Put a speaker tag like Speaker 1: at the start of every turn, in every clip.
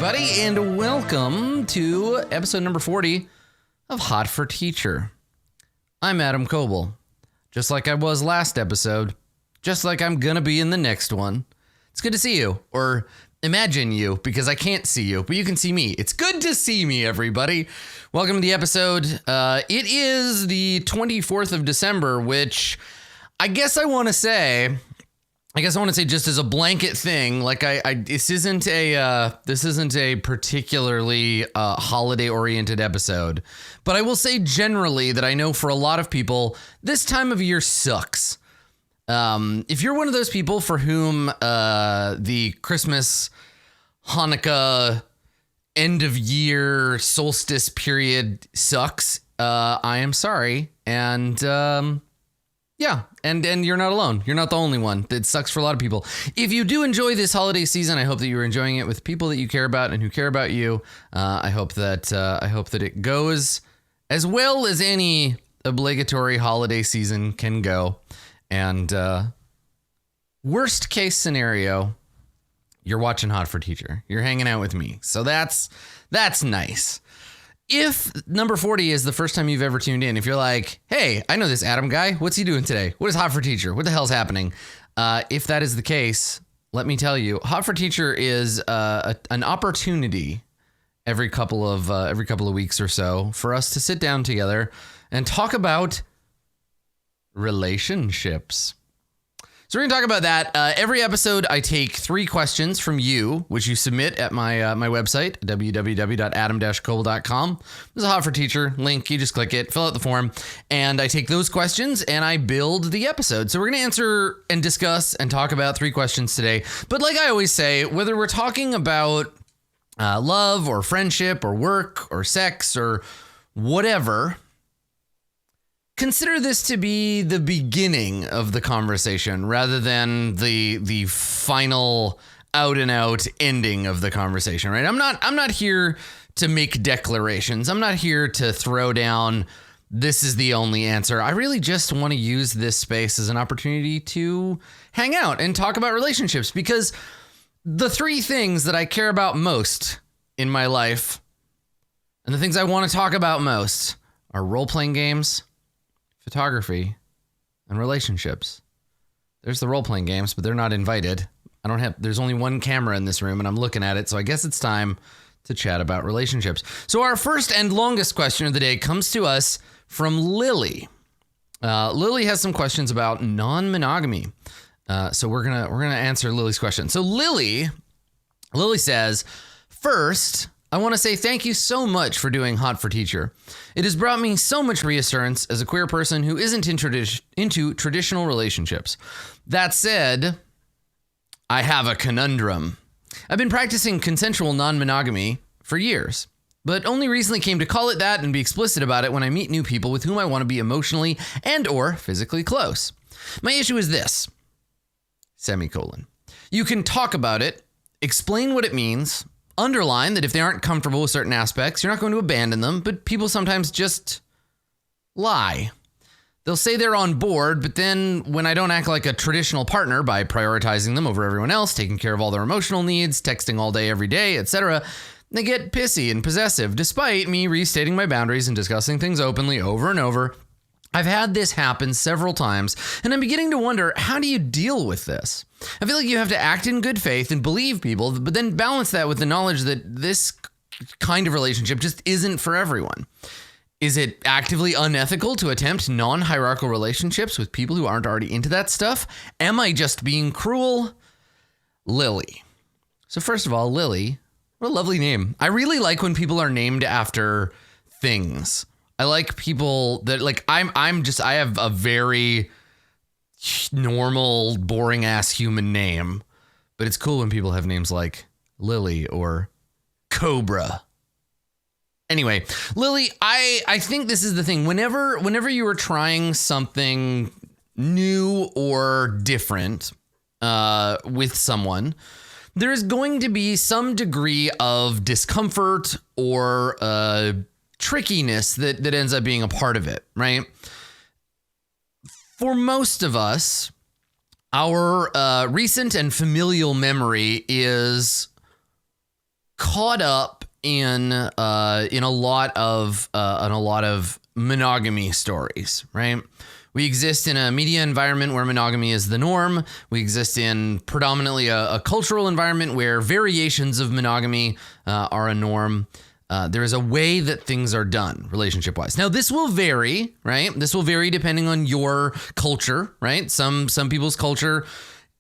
Speaker 1: everybody, and welcome to episode number 40 of Hot for Teacher. I'm Adam Coble, just like I was last episode, just like I'm gonna be in the next one. It's good to see you, or imagine you, because I can't see you, but you can see me. It's good to see me, everybody. Welcome to the episode. It is the 24th of December, which I guess I want to say just as a blanket thing, like this isn't a particularly holiday oriented episode, but I will say generally that I know for a lot of people, this time of year sucks. If you're one of those people for whom the Christmas, Hanukkah, end of year, solstice period sucks, I am sorry. And yeah, and you're not alone. You're not the only one. It sucks for a lot of people. If you do enjoy this holiday season, I hope that you're enjoying it with people that you care about and who care about you. I hope that it goes as well as any obligatory holiday season can go. And worst case scenario, you're watching Hot for Teacher. You're hanging out with me. So that's nice. If number 40 is the first time you've ever tuned in, if you're like, hey, I know this Adam guy. What's he doing today? What is Hot for Teacher? What the hell's happening? If that is the case, let me tell you, Hot for Teacher is an opportunity every couple of weeks or so for us to sit down together and talk about relationships. So we're going to talk about that. Every episode, I take 3 questions from you, which you submit at my website, www.adam-coble.com. There's a Hot for Teacher link. You just click it, fill out the form, and I take those questions and I build the episode. So we're going to answer and discuss and talk about 3 questions today. But like I always say, whether we're talking about love or friendship or work or sex or whatever, consider this to be the beginning of the conversation rather than the final out and out ending of the conversation, right? I'm not here to make declarations. I'm not here to throw down this is the only answer. I really just want to use this space as an opportunity to hang out and talk about relationships, because the 3 things that I care about most in my life and the things I want to talk about most are role-playing games, photography, and relationships. There's the role-playing games, but they're not invited. There's only one camera in this room and I'm looking at it, so I guess it's time to chat about relationships. So our first and longest question of the day comes to us from Lily. Lily has some questions about non-monogamy. So we're gonna answer Lily's question. So Lily says, first, I want to say thank you so much for doing Hot for Teacher. It has brought me so much reassurance as a queer person who isn't into traditional relationships. That said, I have a conundrum. I've been practicing consensual non-monogamy for years, but only recently came to call it that and be explicit about it when I meet new people with whom I want to be emotionally and or physically close. My issue is this, semicolon. You can talk about it, explain what it means, underline that if they aren't comfortable with certain aspects, you're not going to abandon them, but people sometimes just lie. They'll say they're on board, but then when I don't act like a traditional partner by prioritizing them over everyone else, taking care of all their emotional needs, texting all day, every day, etc., they get pissy and possessive, despite me restating my boundaries and discussing things openly over and over. I've had this happen several times, and I'm beginning to wonder, how do you deal with this? I feel like you have to act in good faith and believe people, but then balance that with the knowledge that this kind of relationship just isn't for everyone. Is it actively unethical to attempt non-hierarchical relationships with people who aren't already into that stuff? Am I just being cruel? Lily. So first of all, Lily, what a lovely name. I really like when people are named after things. I like people that I have a very normal, boring ass human name, but it's cool when people have names like Lily or Cobra. Anyway, Lily, I think this is the thing. Whenever you are trying something new or different with someone, there is going to be some degree of discomfort or trickiness that ends up being a part of it, right? For most of us, our recent and familial memory is caught up in a lot of monogamy stories, right? We exist in a media environment where monogamy is the norm. We exist in predominantly a cultural environment where variations of monogamy are a norm. There is a way that things are done relationship-wise. Now, this will vary, right? This will vary depending on your culture, right? Some people's culture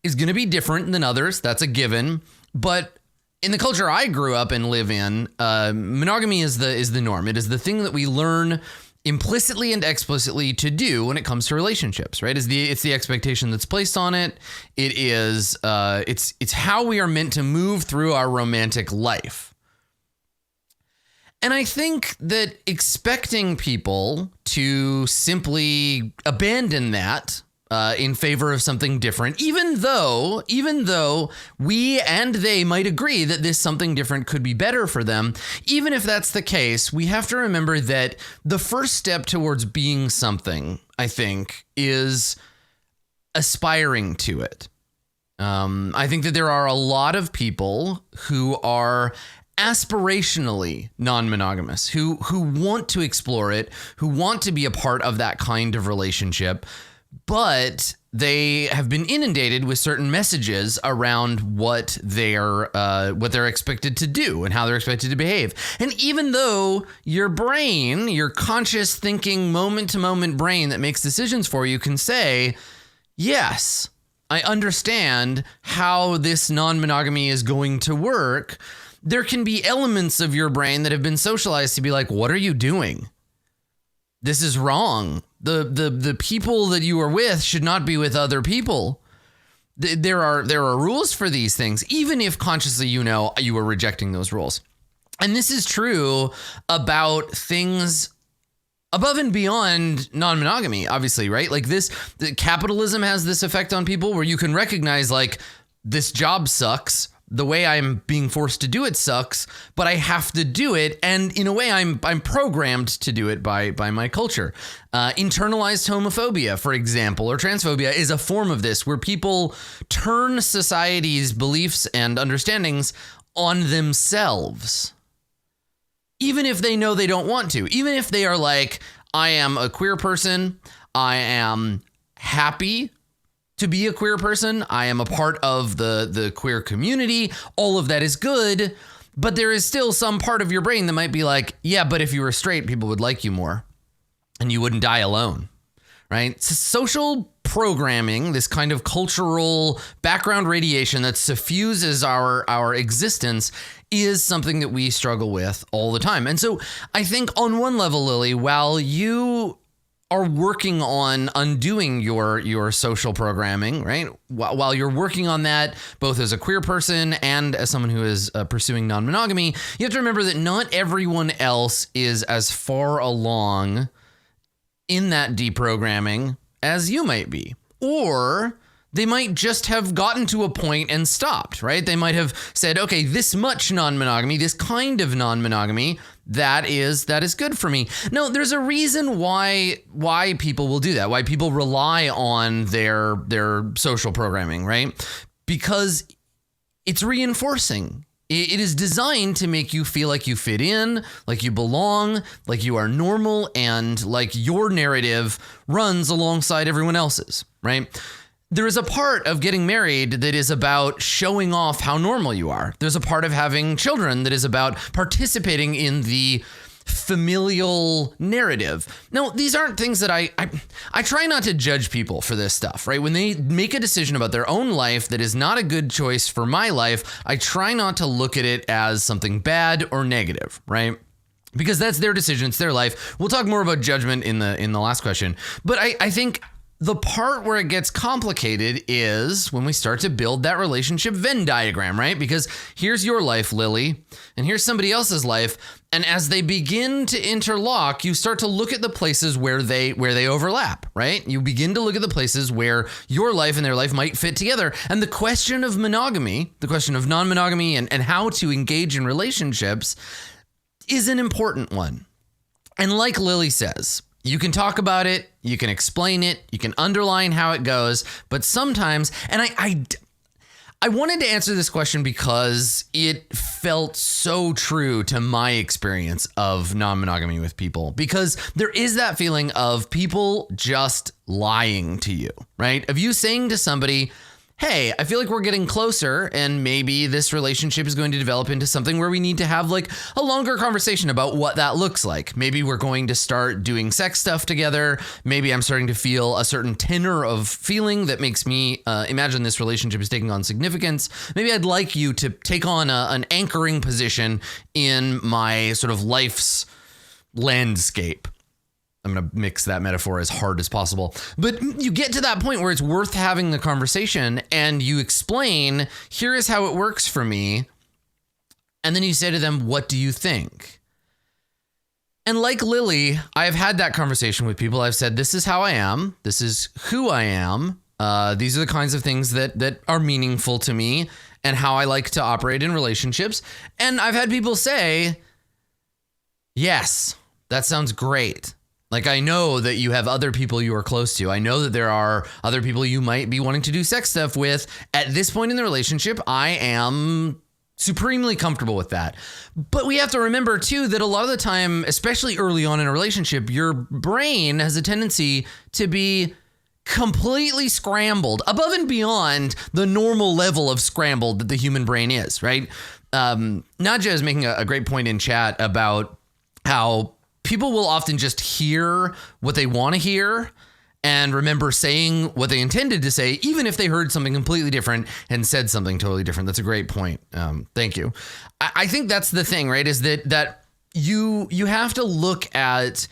Speaker 1: is going to be different than others. That's a given. But in the culture I grew up and live in, monogamy is the norm. It is the thing that we learn implicitly and explicitly to do when it comes to relationships, right? It's the expectation that's placed on it. It is it's how we are meant to move through our romantic life. And I think that expecting people to simply abandon that in favor of something different, even though we and they might agree that this something different could be better for them, even if that's the case, we have to remember that the first step towards being something, I think, is aspiring to it. I think that there are a lot of people who are aspirationally non-monogamous, who want to explore it, who want to be a part of that kind of relationship, but they have been inundated with certain messages around what they're expected to do and how they're expected to behave. And even though your brain, your conscious thinking, moment-to-moment brain that makes decisions for you can say, yes, I understand how this non-monogamy is going to work, there can be elements of your brain that have been socialized to be like, what are you doing? This is wrong. The people that you are with should not be with other people. There are rules for these things, even if consciously you know you are rejecting those rules. And this is true about things above and beyond non-monogamy, obviously, right? Like capitalism has this effect on people where you can recognize like this job sucks. The way I'm being forced to do it sucks, but I have to do it. And in a way, I'm programmed to do it by my culture. Internalized homophobia, for example, or transphobia is a form of this where people turn society's beliefs and understandings on themselves. Even if they know they don't want to, even if they are like, I am a queer person, I am happy to be a queer person, I am a part of the queer community, all of that is good, but there is still some part of your brain that might be like, yeah, but if you were straight, people would like you more and you wouldn't die alone, right? So social programming, this kind of cultural background radiation that suffuses our existence is something that we struggle with all the time. And so I think on one level, Lily, while you are working on undoing your social programming, right? While you're working on that, both as a queer person and as someone who is pursuing non-monogamy, you have to remember that not everyone else is as far along in that deprogramming as you might be. Or they might just have gotten to a point and stopped, right? They might have said, okay, this much non-monogamy, this kind of non-monogamy, that is good for me. No, there's a reason why people will do that, why people rely on their social programming, right? Because it's reinforcing. It is designed to make you feel like you fit in, like you belong, like you are normal, and like your narrative runs alongside everyone else's, right? There is a part of getting married that is about showing off how normal you are. There's a part of having children that is about participating in the familial narrative. Now, these aren't things that I try not to judge people for this stuff, right? When they make a decision about their own life that is not a good choice for my life, I try not to look at it as something bad or negative, right? Because that's their decision, it's their life. We'll talk more about judgment in the last question. But I think the part where it gets complicated is when we start to build that relationship Venn diagram, right? Because here's your life, Lily, and here's somebody else's life. And as they begin to interlock, you start to look at the places where they overlap, right? You begin to look at the places where your life and their life might fit together. And the question of monogamy, the question of non-monogamy and how to engage in relationships is an important one. And like Lily says, you can talk about it, you can explain it, you can underline how it goes, but sometimes, and I wanted to answer this question because it felt so true to my experience of non-monogamy with people, because there is that feeling of people just lying to you, right? Of you saying to somebody, hey, I feel like we're getting closer and maybe this relationship is going to develop into something where we need to have like a longer conversation about what that looks like. Maybe we're going to start doing sex stuff together. Maybe I'm starting to feel a certain tenor of feeling that makes me imagine this relationship is taking on significance. Maybe I'd like you to take on an anchoring position in my sort of life's landscape. I'm going to mix that metaphor as hard as possible. But you get to that point where it's worth having the conversation and you explain, here is how it works for me. And then you say to them, what do you think? And like Lily, I've had that conversation with people. I've said, this is how I am. This is who I am. These are the kinds of things that are meaningful to me and how I like to operate in relationships. And I've had people say, yes, that sounds great. Like, I know that you have other people you are close to. I know that there are other people you might be wanting to do sex stuff with. At this point in the relationship, I am supremely comfortable with that. But we have to remember, too, that a lot of the time, especially early on in a relationship, your brain has a tendency to be completely scrambled above and beyond the normal level of scrambled that the human brain is, right? Nadja is making a great point in chat about how people will often just hear what they want to hear and remember saying what they intended to say, even if they heard something completely different and said something totally different. That's a great point. Thank you. I think that's the thing, right? Is that you have to look at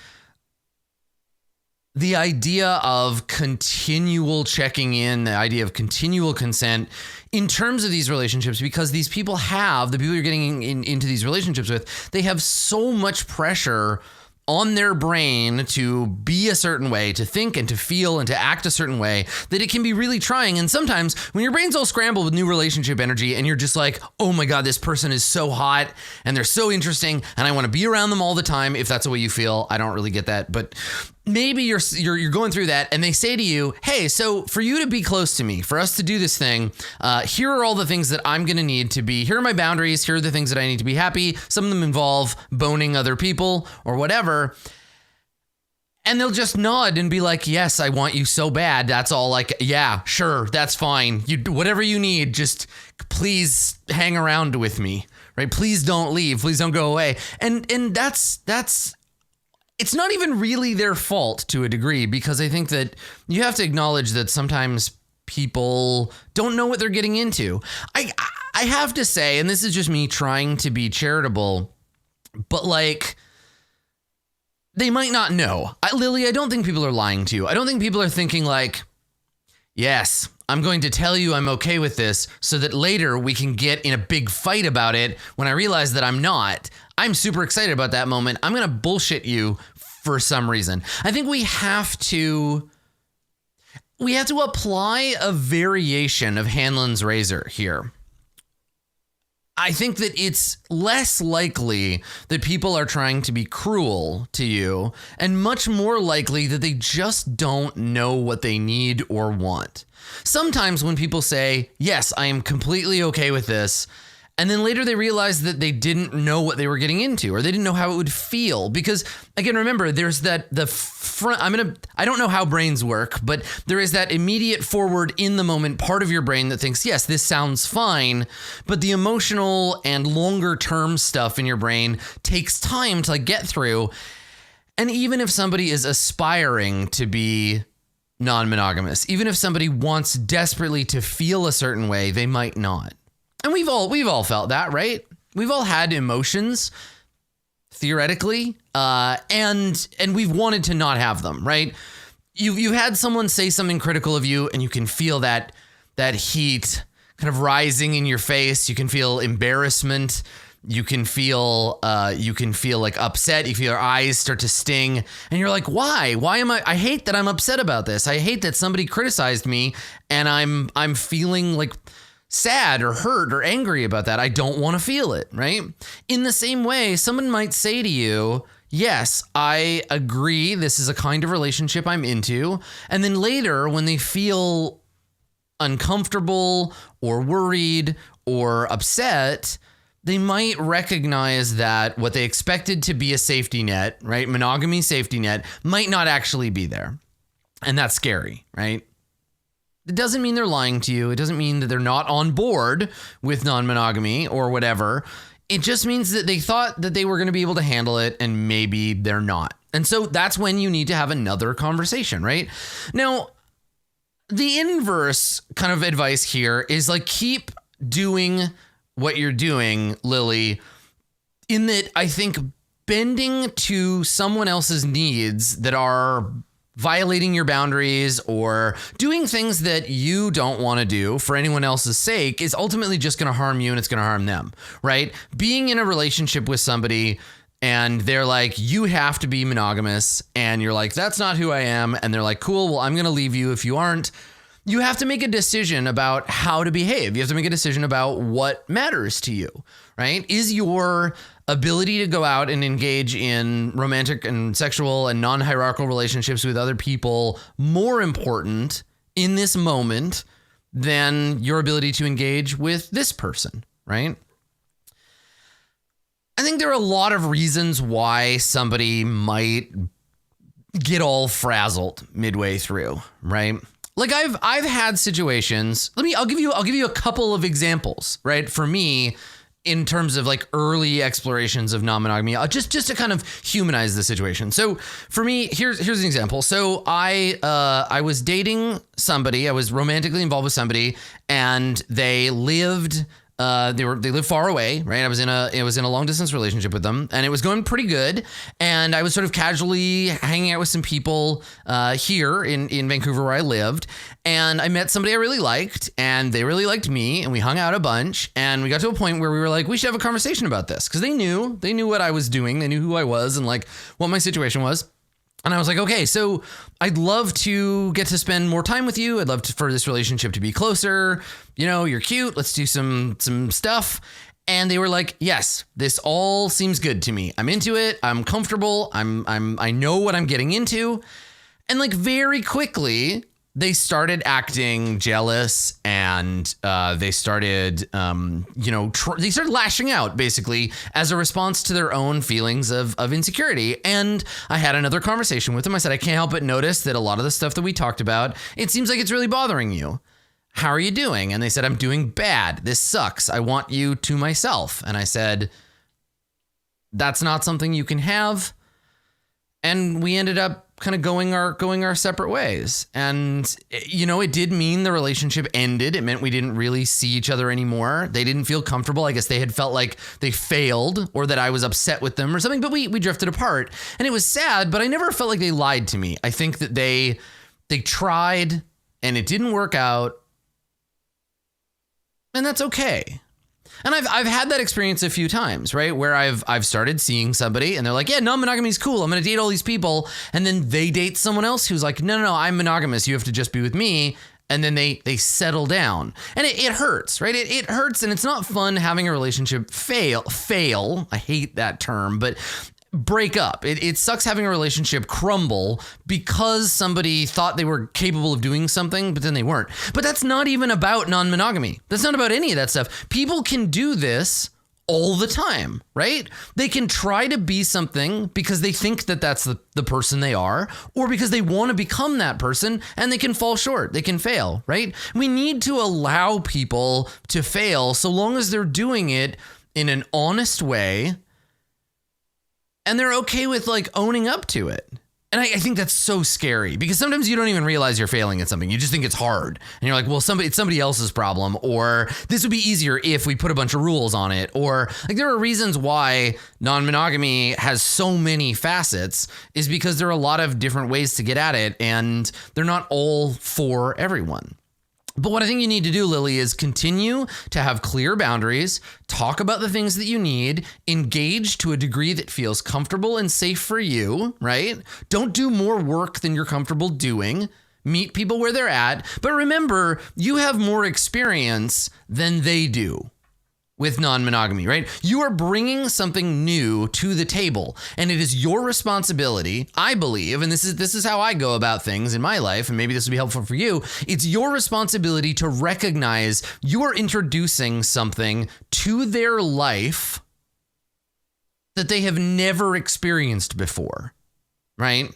Speaker 1: the idea of continual checking in, the idea of continual consent in terms of these relationships, because these people the people you're getting into these relationships with, they have so much pressure on their brain to be a certain way, to think and to feel and to act a certain way, that it can be really trying. And sometimes when your brain's all scrambled with new relationship energy and you're just like, oh my God, this person is so hot and they're so interesting and I want to be around them all the time, if that's the way you feel. I don't really get that, but maybe you're going through that and they say to you, hey, so for you to be close to me, for us to do this thing, here are all the things that I'm going to need to be, here are my boundaries, here are the things that I need to be happy. Some of them involve boning other people or whatever. And they'll just nod and be like, yes, I want you so bad. That's all, like, yeah, sure, that's fine. You whatever you need, just please hang around with me, right? Please don't leave. Please don't go away. And that's it's not even really their fault to a degree, because I think that you have to acknowledge that sometimes people don't know what they're getting into. I have to say, and this is just me trying to be charitable, but like, they might not know. Lily, I don't think people are lying to you. I don't think people are thinking like, yes, I'm going to tell you I'm okay with this so that later we can get in a big fight about it when I realize that I'm not. I'm super excited about that moment. I'm going to bullshit you for some reason. I think we have to apply a variation of Hanlon's razor here. I think that it's less likely that people are trying to be cruel to you and much more likely that they just don't know what they need or want. Sometimes when people say, yes, I am completely okay with this, and then later they realize that they didn't know what they were getting into, or they didn't know how it would feel. Because again, remember, there's I don't know how brains work, but there is that immediate forward in the moment part of your brain that thinks, yes, this sounds fine. But the emotional and longer term stuff in your brain takes time to get through. And even if somebody is aspiring to be non-monogamous, even if somebody wants desperately to feel a certain way, they might not. And we've all felt that, right? We've all had emotions, theoretically, and we've wanted to not have them, right? You had someone say something critical of you, and you can feel that heat kind of rising in your face. You can feel embarrassment. You can feel like upset. You feel your eyes start to sting, and you're like, why? Why am I hate that I'm upset about this. I hate that somebody criticized me, and I'm feeling like sad or hurt or angry about that. I don't want to feel it, right? In the same way, someone might say to you, yes, I agree, this is a kind of relationship I'm into. And then later, when they feel uncomfortable or worried or upset, they might recognize that what they expected to be a safety net, right? Monogamy safety net might not actually be there. And that's scary, right? It doesn't mean they're lying to you. It doesn't mean that they're not on board with non-monogamy or whatever. It just means that they thought that they were going to be able to handle it, and maybe they're not. And so that's when you need to have another conversation, right? Now, the inverse kind of advice here is like, keep doing what you're doing, Lily, in that I think bending to someone else's needs that are violating your boundaries or doing things that you don't want to do for anyone else's sake is ultimately just going to harm you, and it's going to harm them, right? Being in a relationship with somebody and they're like, you have to be monogamous, and you're like, that's not who I am. And they're like, cool, well, I'm going to leave you if you aren't. You have to make a decision about how to behave. You have to make a decision about what matters to you, right? Is your ability to go out and engage in romantic and sexual and non-hierarchical relationships with other people more important in this moment than your ability to engage with this person, right? I think there are a lot of reasons why somebody might get all frazzled midway through, right? Like I've had situations. I'll give you a couple of examples, right? For me, in terms of like early explorations of non-monogamy, just to kind of humanize the situation. So for me, here's an example. So I was dating somebody. I was romantically involved with somebody, and they lived. They lived far away, right? I was in a long distance relationship with them, and it was going pretty good. And I was sort of casually hanging out with some people here in Vancouver where I lived. And I met somebody I really liked, and they really liked me, and we hung out a bunch. And we got to a point where we were like, we should have a conversation about this, because they knew what I was doing, they knew who I was, and like what my situation was. And I was like, okay, so I'd love to get to spend more time with you. I'd love for this relationship to be closer. You know, you're cute. Let's do some stuff. And they were like, yes, this all seems good to me. I'm into it. I'm comfortable. I know what I'm getting into. And like very quickly, they started acting jealous, and they started, they started lashing out basically as a response to their own feelings of insecurity. And I had another conversation with them. I said, I can't help but notice that a lot of the stuff that we talked about, it seems like it's really bothering you. How are you doing? And they said, I'm doing bad. This sucks. I want you to myself. And I said, that's not something you can have. And we ended up kind of going our separate ways. And, you know, it did mean the relationship ended. It meant we didn't really see each other anymore. They didn't feel comfortable. I guess they had felt like they failed, or that I was upset with them or something, but we drifted apart, and it was sad, but I never felt like they lied to me. I think that they tried, and it didn't work out, and that's okay. And I've had that experience a few times, right? Where I've started seeing somebody and they're like, yeah, non-monogamy is cool. I'm going to date all these people. And then they date someone else who's like, no, I'm monogamous. You have to just be with me. And then they settle down, and it hurts, right? It hurts, and it's not fun having a relationship fail. I hate that term, but break up. It sucks having a relationship crumble because somebody thought they were capable of doing something, but then they weren't. But that's not even about non-monogamy. That's not about any of that stuff. People can do this all the time, right? They can try to be something because they think that that's the person they are, or because they want to become that person, and they can fall short. They can fail, right? We need to allow people to fail so long as they're doing it in an honest way, and they're okay with like owning up to it. And I think that's so scary, because sometimes you don't even realize you're failing at something. You just think it's hard. And you're like, well, it's somebody else's problem, or this would be easier if we put a bunch of rules on it. Or like, there are reasons why non-monogamy has so many facets, is because there are a lot of different ways to get at it, and they're not all for everyone. But what I think you need to do, Lily, is continue to have clear boundaries, talk about the things that you need, engage to a degree that feels comfortable and safe for you, right? Don't do more work than you're comfortable doing. Meet people where they're at. But remember, you have more experience than they do, with non-monogamy, right? You are bringing something new to the table, and it is your responsibility, I believe, and this is how I go about things in my life, and maybe this will be helpful for you. It's your responsibility to recognize you are introducing something to their life that they have never experienced before, right?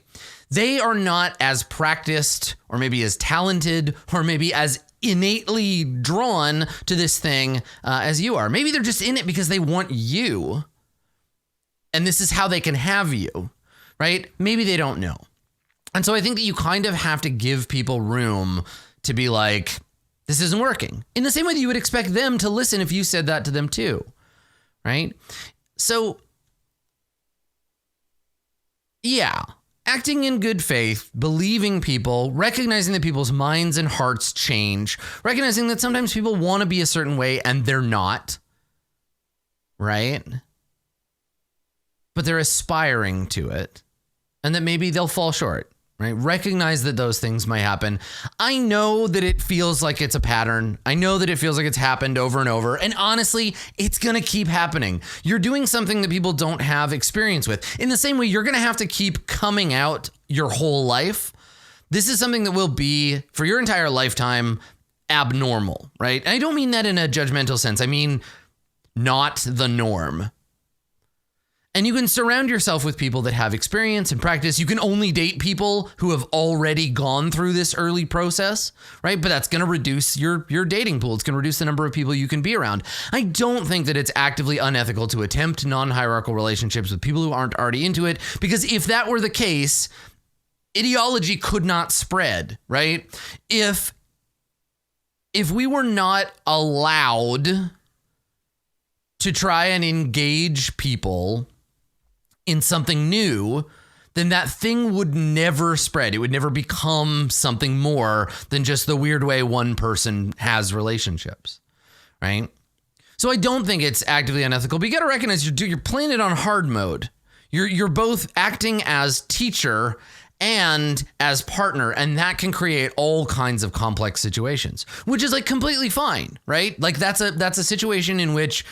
Speaker 1: They are not as practiced or maybe as talented or maybe as innately drawn to this thing as you are. Maybe they're just in it because they want you. And this is how they can have you, right? Maybe they don't know. And so I think that you kind of have to give people room to be like, this isn't working. In the same way that you would expect them to listen if you said that to them too, right? So, yeah. Acting in good faith, believing people, recognizing that people's minds and hearts change, recognizing that sometimes people want to be a certain way and they're not, right? But they're aspiring to it, and that maybe they'll fall short, right? Recognize that those things might happen. I know that it feels like it's a pattern. I know that it feels like it's happened over and over. And honestly, it's going to keep happening. You're doing something that people don't have experience with. In the same way, you're going to have to keep coming out your whole life. This is something that will be, for your entire lifetime, abnormal, right? And I don't mean that in a judgmental sense. I mean, not the norm. And you can surround yourself with people that have experience and practice. You can only date people who have already gone through this early process, right? But that's going to reduce your dating pool. It's going to reduce the number of people you can be around. I don't think that it's actively unethical to attempt non-hierarchical relationships with people who aren't already into it, because if that were the case, ideology could not spread, right? If we were not allowed to try and engage people in something new, then that thing would never spread. It would never become something more than just the weird way one person has relationships, right? So I don't think it's actively unethical, but you got to recognize you're playing it on hard mode. You're both acting as teacher and as partner, and that can create all kinds of complex situations, which is like completely fine, right? Like that's a situation in which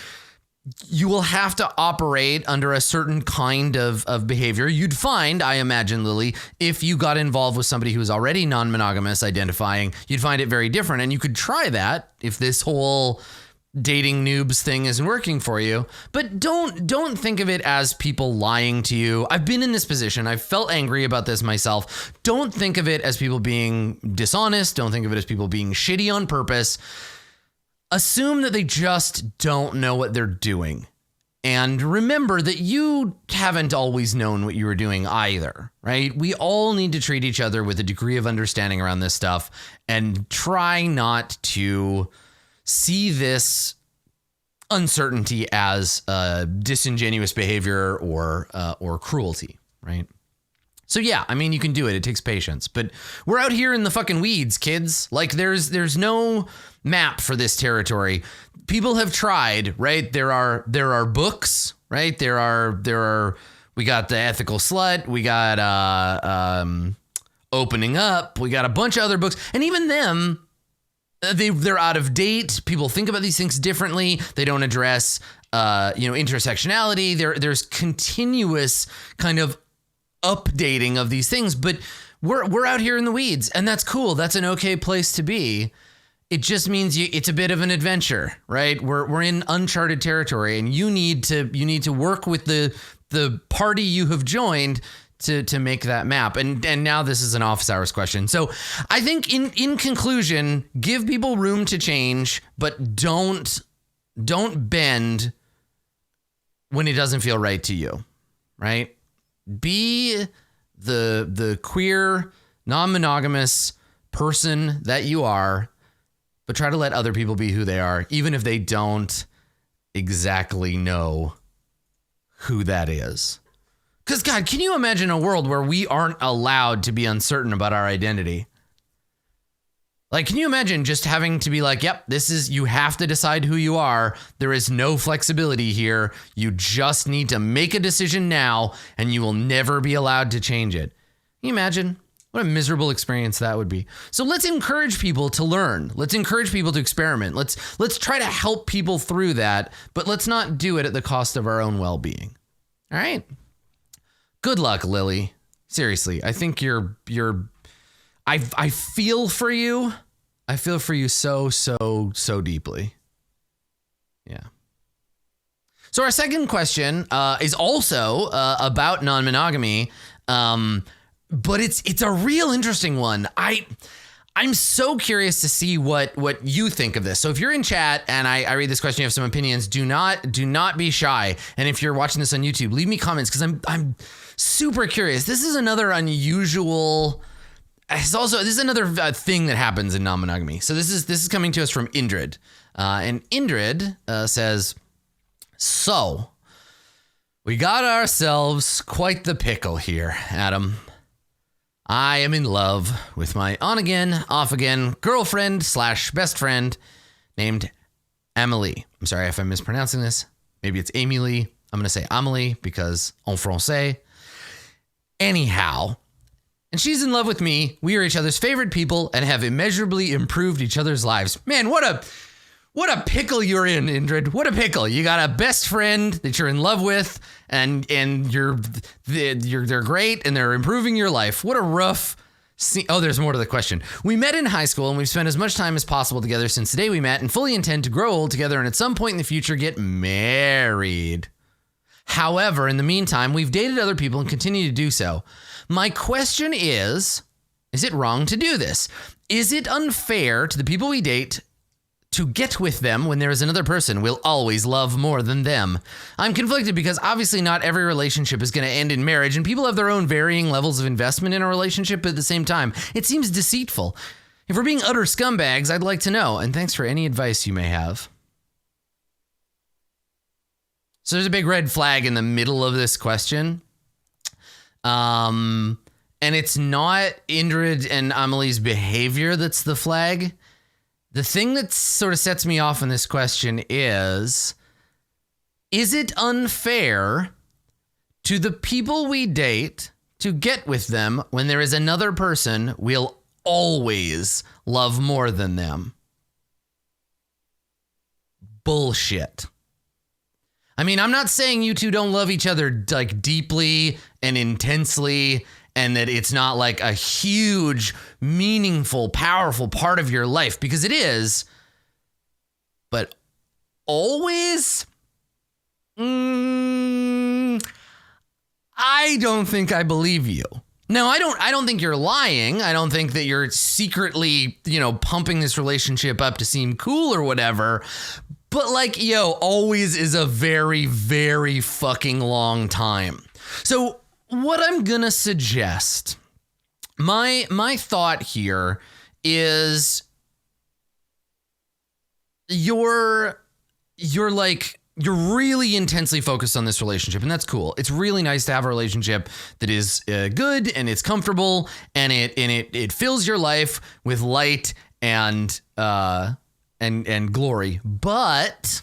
Speaker 1: you will have to operate under a certain kind of behavior. You'd find, I imagine, Lily, if you got involved with somebody who's already non-monogamous identifying, you'd find it very different. And you could try that if this whole dating noobs thing isn't working for you. But don't think of it as people lying to you. I've been in this position. I've felt angry about this myself. Don't think of it as people being dishonest. Don't think of it as people being shitty on purpose. Assume that they just don't know what they're doing. And remember that you haven't always known what you were doing either, right? We all need to treat each other with a degree of understanding around this stuff and try not to see this uncertainty as disingenuous behavior or cruelty, right? So yeah, I mean, you can do it. It takes patience, but we're out here in the fucking weeds, kids. Like there's no map for this territory. People have tried, right? There are books, right? There are we got The Ethical Slut, we got Opening Up, we got a bunch of other books, and even them, they're out of date. People think about these things differently. They don't address intersectionality. There's continuous kind of updating of these things, but we're out here in the weeds, and that's cool. That's an okay place to be. It just means it's a bit of an adventure, right? We're in uncharted territory, and you need to work with the party you have joined to make that map. And now this is an office hours question. So I think in conclusion, give people room to change, but don't bend when it doesn't feel right to you, right? Be the queer, non-monogamous person that you are, but try to let other people be who they are, even if they don't exactly know who that is. Because, God, can you imagine a world where we aren't allowed to be uncertain about our identity? Like, can you imagine just having to be like, yep, you have to decide who you are. There is no flexibility here. You just need to make a decision now, and you will never be allowed to change it. Can you imagine? What a miserable experience that would be. So let's encourage people to learn. Let's encourage people to experiment. Let's try to help people through that, but let's not do it at the cost of our own well-being. All right? Good luck, Lily. Seriously, I think I feel for you. I feel for you so deeply. Yeah. So our second question is also about non-monogamy, but it's a real interesting one. I'm so curious to see what you think of this. So if you're in chat and I read this question, you have some opinions, do not be shy. And if you're watching this on YouTube, leave me comments because I'm super curious. This is another unusual. This is another thing that happens in non-monogamy. So this is coming to us from Indrid, and Indrid says, "So we got ourselves quite the pickle here, Adam. I am in love with my on-again, off-again girlfriend / best friend named Amélie." I'm sorry if I'm mispronouncing this. Maybe it's Amy Lee. I'm going to say Amélie because en français. Anyhow, and she's in love with me. We are each other's favorite people and have immeasurably improved each other's lives. Man, what a pickle you're in, Indrid. What a pickle. You got a best friend that you're in love with, and they're great and they're improving your life. What a rough scene. Oh, there's more to the question. We met in high school and we've spent as much time as possible together since the day we met and fully intend to grow old together and at some point in the future get married. However, in the meantime, we've dated other people and continue to do so. My question is it wrong to do this? Is it unfair to the people we date to get with them when there is another person we'll always love more than them? I'm conflicted because obviously not every relationship is going to end in marriage, and people have their own varying levels of investment in a relationship, but at the same time, it seems deceitful. If we're being utter scumbags, I'd like to know, and thanks for any advice you may have. So there's a big red flag in the middle of this question. And it's not Indrid and Amelie's behavior that's the flag. The thing that sort of sets me off on this question is it unfair to the people we date to get with them when there is another person we'll always love more than them? Bullshit. I mean, I'm not saying you two don't love each other like deeply and intensely and that it's not like a huge, meaningful, powerful part of your life, because it is. But always? I don't think I believe you. No, I don't think you're lying. I don't think that you're secretly, pumping this relationship up to seem cool or whatever. But always is a very, very fucking long time. So what I'm going to suggest, my thought here is you're really intensely focused on this relationship, and that's cool. It's really nice to have a relationship that is good and it's comfortable and it fills your life with light and glory, but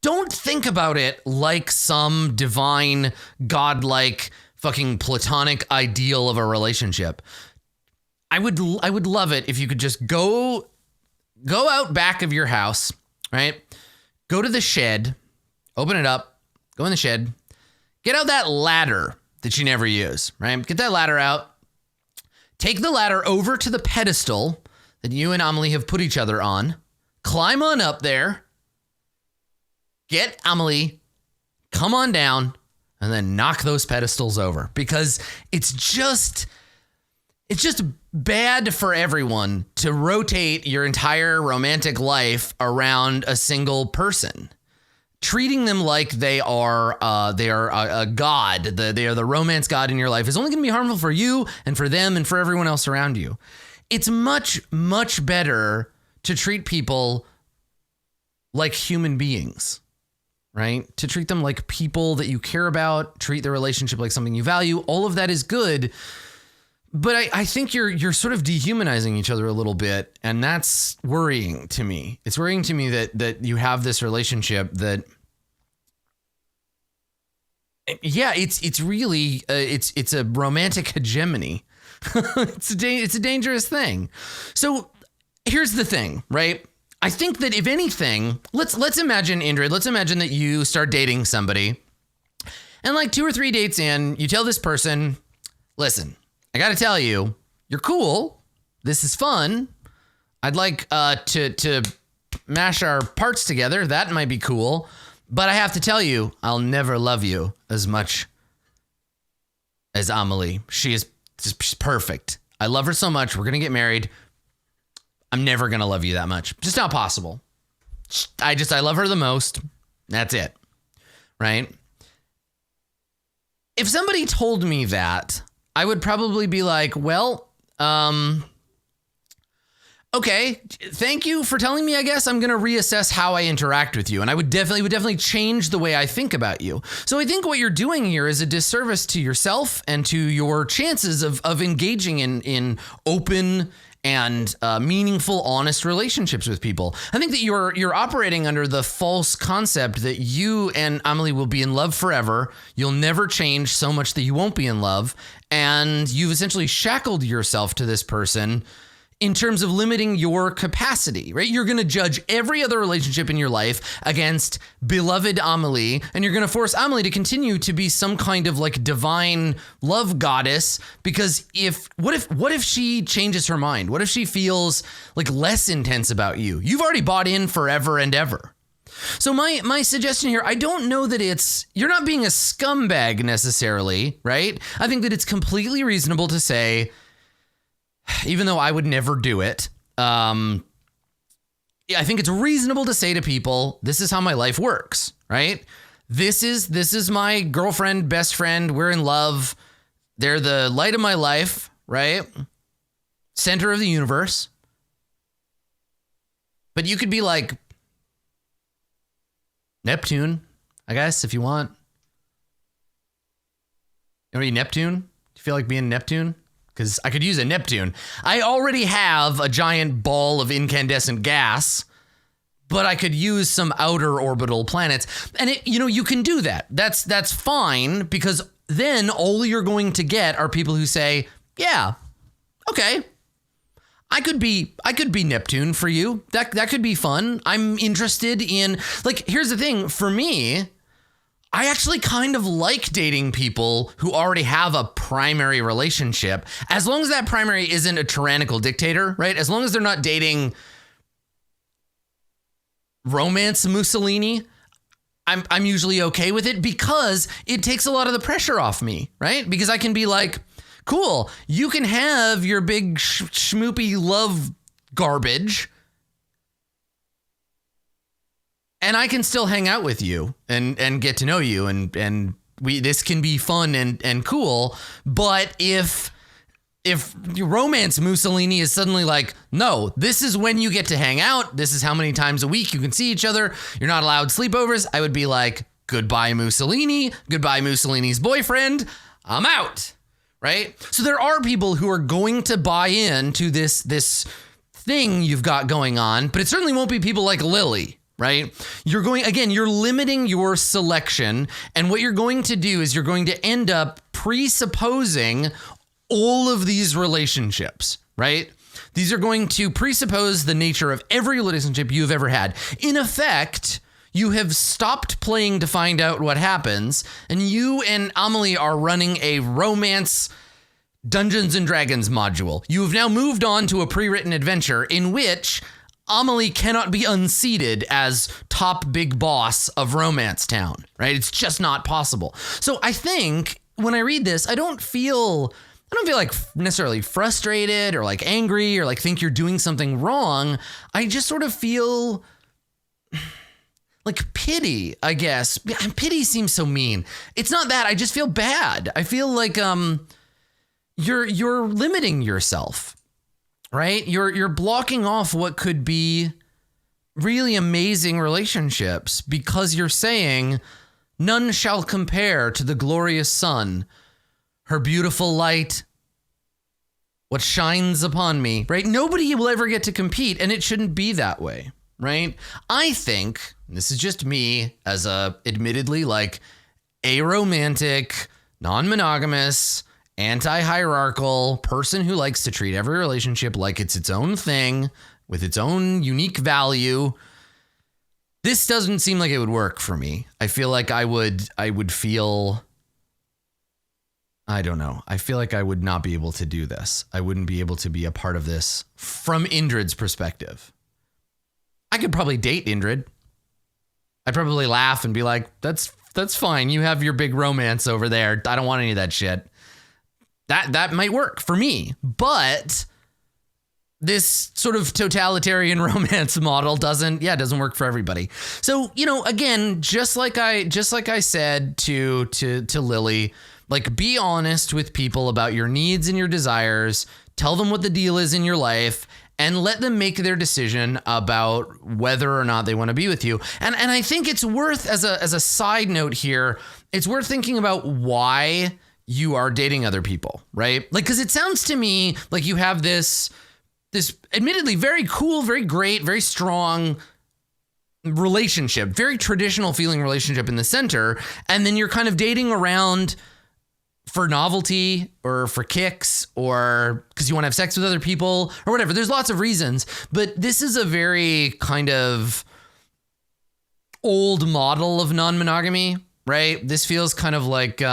Speaker 1: don't think about it like some divine, godlike, fucking Platonic ideal of a relationship. I would love it if you could just go out back of your house, right? Go to the shed, open it up, go in the shed, get out that ladder that you never use, right? Get that ladder out, take the ladder over to the pedestal that you and Amelie have put each other on, climb on up there, get Amelie, come on down, and then knock those pedestals over, because it's just bad for everyone to rotate your entire romantic life around a single person. Treating them like they are a god, they are the romance god in your life, is only going to be harmful for you and for them and for everyone else around you. It's much, much better to treat people like human beings, right? To treat them like people that you care about, treat the relationship like something you value. All of that is good. But I think you're sort of dehumanizing each other a little bit, and that's worrying to me. It's worrying to me that you have this relationship that Yeah, it's really it's a romantic hegemony. It's a dangerous thing. So here's the thing, right? I think that if anything, let's imagine, Indrid, let's imagine that you start dating somebody, and like 2 or 3 dates in, you tell this person, listen, I got to tell you, you're cool. This is fun. I'd like to mash our parts together. That might be cool. But I have to tell you, I'll never love you as much as Amelie. She's perfect. I love her so much. We're going to get married. I'm never going to love you that much. Just not possible. I love her the most. That's it. Right? If somebody told me that, I would probably be like, well, okay, thank you for telling me. I guess I'm going to reassess how I interact with you. And I would definitely change the way I think about you. So I think what you're doing here is a disservice to yourself and to your chances of engaging in open and meaningful, honest relationships with people. I think that you're operating under the false concept that you and Amelie will be in love forever. You'll never change so much that you won't be in love. And you've essentially shackled yourself to this person in terms of limiting your capacity, right? You're going to judge every other relationship in your life against beloved Amelie, and you're going to force Amelie to continue to be some kind of like divine love goddess, because what if she changes her mind? What if she feels like less intense about you? You've already bought in forever and ever. So my suggestion here, I don't know that you're not being a scumbag necessarily, right? I think that it's completely reasonable to say, even though I would never do it, I think it's reasonable to say to people, this is how my life works, right? This is my girlfriend, best friend. We're in love. They're the light of my life, right? Center of the universe. But you could be like Neptune, I guess, if you want. You want to be Neptune? Do you feel like being Neptune? Because I could use a Neptune. I already have a giant ball of incandescent gas, but I could use some outer orbital planets. And you can do that. That's fine, because then all you're going to get are people who say, yeah, okay, I could be Neptune for you. That could be fun. I'm interested in, like, here's the thing, for me, I actually kind of like dating people who already have a primary relationship, as long as that primary isn't a tyrannical dictator, right? As long as they're not dating romance Mussolini, I'm usually okay with it, because it takes a lot of the pressure off me, right? Because I can be like, cool, you can have your big schmoopy love garbage, and I can still hang out with you and get to know you, and this can be fun and cool. But if romance Mussolini is suddenly like, no, this is when you get to hang out, this is how many times a week you can see each other, you're not allowed sleepovers, I would be like, goodbye Mussolini, goodbye Mussolini's boyfriend, I'm out, right? So there are people who are going to buy into this thing you've got going on, but it certainly won't be people like Lily, right? You're limiting your selection, and what you're going to do is you're going to end up presupposing all of these relationships, right? These are going to presuppose the nature of every relationship you've ever had. In effect, you have stopped playing to find out what happens, and you and Amelie are running a romance Dungeons and Dragons module. You have now moved on to a pre-written adventure in which Amelie cannot be unseated as top big boss of Romance Town, right? It's just not possible. So I think when I read this, I don't feel like necessarily frustrated or like angry or like think you're doing something wrong. I just sort of feel like pity, I guess. Pity seems so mean. It's not that. I just feel bad. I feel like you're limiting yourself. Right? You're blocking off what could be really amazing relationships because you're saying none shall compare to the glorious sun, her beautiful light, what shines upon me, right? Nobody will ever get to compete, and it shouldn't be that way, right? I think, this is just me as a admittedly like aromantic, non-monogamous, anti-hierarchical person who likes to treat every relationship like it's its own thing with its own unique value. This doesn't seem like it would work for me. I feel like I would feel, I don't know. I feel like I would not be able to do this. I wouldn't be able to be a part of this from Indrid's perspective. I could probably date Indrid. I'd probably laugh and be like, that's fine. You have your big romance over there. I don't want any of that shit. That might work for me, but this sort of totalitarian romance model doesn't work for everybody. So, again, just like I said to Lily, like, be honest with people about your needs and your desires. Tell them what the deal is in your life and let them make their decision about whether or not they want to be with you. And I think it's worth, as a side note here, it's worth thinking about why you are dating other people, right? Like, because it sounds to me like you have this admittedly very cool, very great, very strong relationship, very traditional feeling relationship in the center. And then you're kind of dating around for novelty or for kicks or because you want to have sex with other people or whatever. There's lots of reasons, but this is a very kind of old model of non-monogamy, right? This feels kind of like, you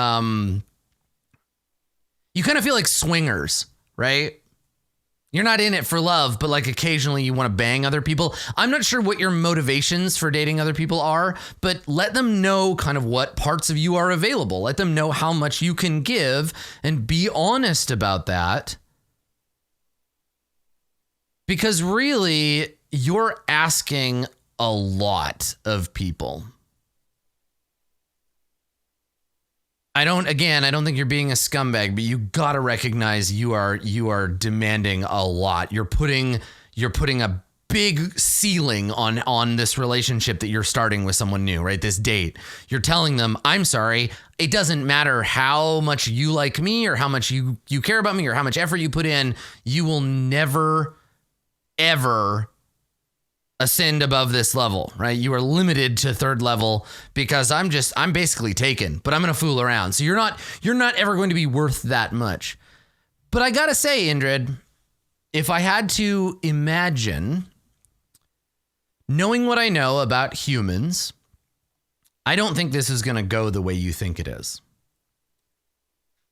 Speaker 1: kind of feel like swingers, right? You're not in it for love, but like occasionally you want to bang other people. I'm not sure what your motivations for dating other people are, but let them know kind of what parts of you are available. Let them know how much you can give and be honest about that. Because really, you're asking a lot of people. I don't think you're being a scumbag, but you got to recognize you are demanding a lot. You're putting a big ceiling on this relationship that you're starting with someone new, right? This date. You're telling them, I'm sorry, it doesn't matter how much you like me or how much you care about me or how much effort you put in, you will never, ever ascend above this level, right? You are limited to third level because I'm basically taken, but I'm going to fool around. So you're not ever going to be worth that much. But I got to say, Indrid, if I had to imagine knowing what I know about humans, I don't think this is going to go the way you think it is.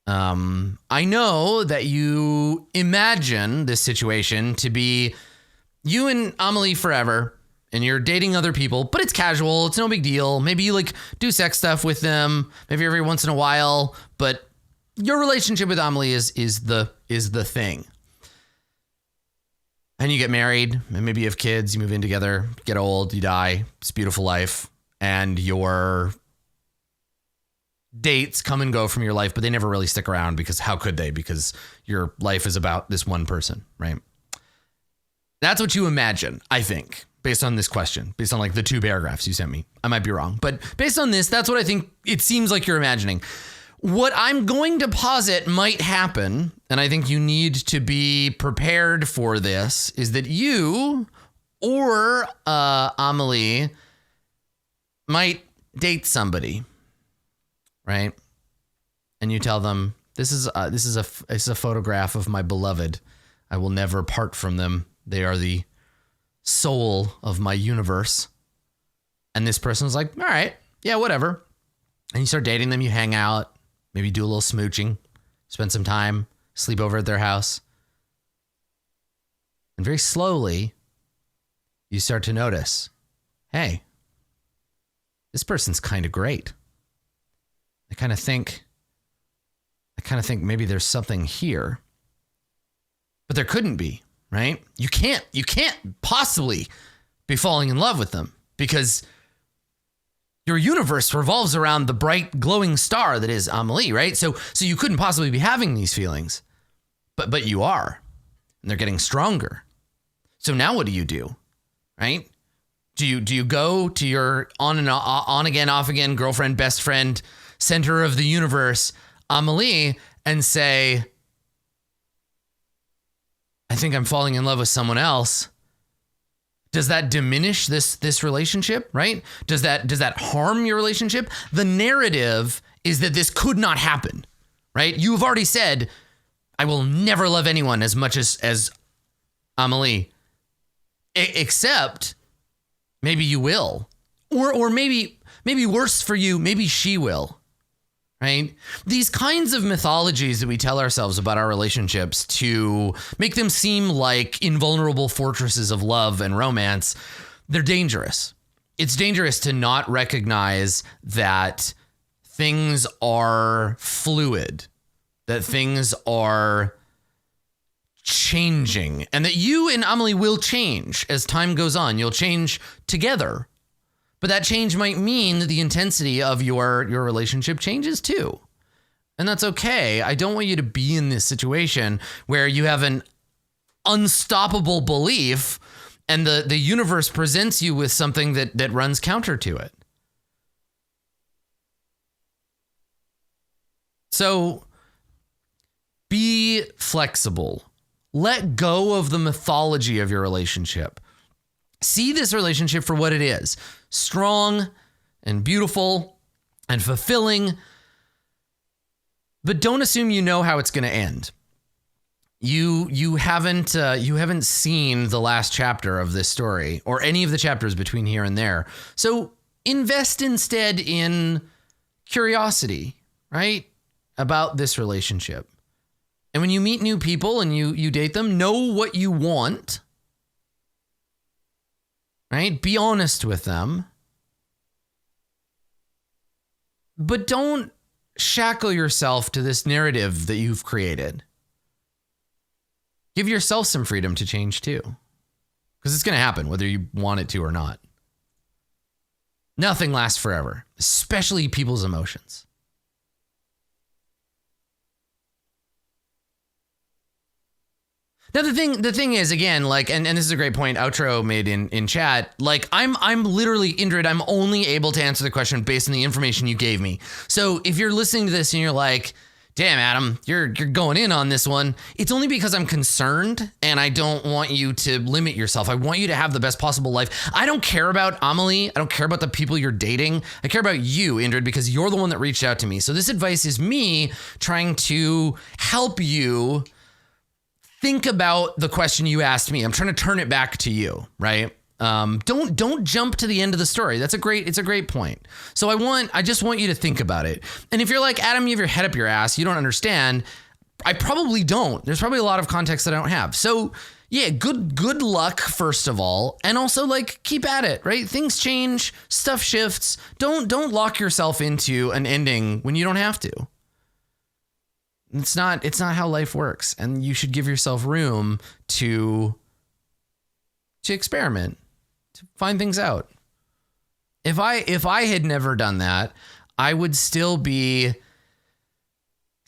Speaker 1: I know that you imagine this situation to be you and Amelie forever, and you're dating other people, but it's casual. It's no big deal. Maybe you like do sex stuff with them, maybe every once in a while, but your relationship with Amelie is the thing. And you get married, and maybe you have kids, you move in together, get old, you die. It's a beautiful life. And your dates come and go from your life, but they never really stick around because how could they? Because your life is about this one person, right? That's what you imagine, I think, based on this question, based on like the 2 paragraphs you sent me. I might be wrong, but based on this, that's what I think it seems like you're imagining. What I'm going to posit might happen, and I think you need to be prepared for this, is that you or Amelie might date somebody, right? And you tell them, this is a photograph of my beloved. I will never part from them. They are the soul of my universe. And this person's like, all right, yeah, whatever. And you start dating them, you hang out, maybe do a little smooching, spend some time, sleep over at their house. And very slowly, you start to notice, hey, this person's kind of great. I kind of think maybe there's something here. But there couldn't be. Right? You can't possibly be falling in love with them because your universe revolves around the bright glowing star that is Amelie, right? So you couldn't possibly be having these feelings, but you are, and they're getting stronger. So now what do you do? Right? Do you go to your on again, off again girlfriend, best friend, center of the universe, Amelie, and say, I think I'm falling in love with someone else. Does that diminish this relationship, right? Does that harm your relationship? The narrative is that this could not happen, right? You've already said, I will never love anyone as much as Amelie, except maybe you will, or maybe worse for you, maybe she will, right? These kinds of mythologies that we tell ourselves about our relationships to make them seem like invulnerable fortresses of love and romance, they're dangerous. It's dangerous to not recognize that things are fluid, that things are changing, and that you and Amelie will change as time goes on. You'll change together. But that change might mean that the intensity of your relationship changes too. And that's okay. I don't want you to be in this situation where you have an unstoppable belief and the universe presents you with something that runs counter to it. So be flexible. Let go of the mythology of your relationship. See this relationship for what it is. Strong and beautiful and fulfilling. But don't assume you know how it's going to end. You haven't seen the last chapter of this story or any of the chapters between here and there. So invest instead in curiosity, right? About this relationship. And when you meet new people and you date them, know what you want. Right? Be honest with them. But don't shackle yourself to this narrative that you've created. Give yourself some freedom to change too. Because it's going to happen whether you want it to or not. Nothing lasts forever, especially people's emotions. Now the thing is, again, like, and this is a great point Outro made in chat, like I'm literally, Indrid, I'm only able to answer the question based on the information you gave me. So if you're listening to this and you're like, damn, Adam, you're going in on this one, it's only because I'm concerned and I don't want you to limit yourself. I want you to have the best possible life. I don't care about Amelie. I don't care about the people you're dating. I care about you, Indrid, because you're the one that reached out to me. So this advice is me trying to help you think about the question you asked me. I'm trying to turn it back to you, right? Don't jump to the end of the story. It's a great point. So I just want you to think about it. And if you're like, Adam, you have your head up your ass, you don't understand. I probably don't. There's probably a lot of context that I don't have. So yeah, good luck, first of all. And also, like, keep at it, right? Things change, stuff shifts. Don't lock yourself into an ending when you don't have to. It's not how life works, and you should give yourself room to experiment, to find things out. If I had never done that, I would still be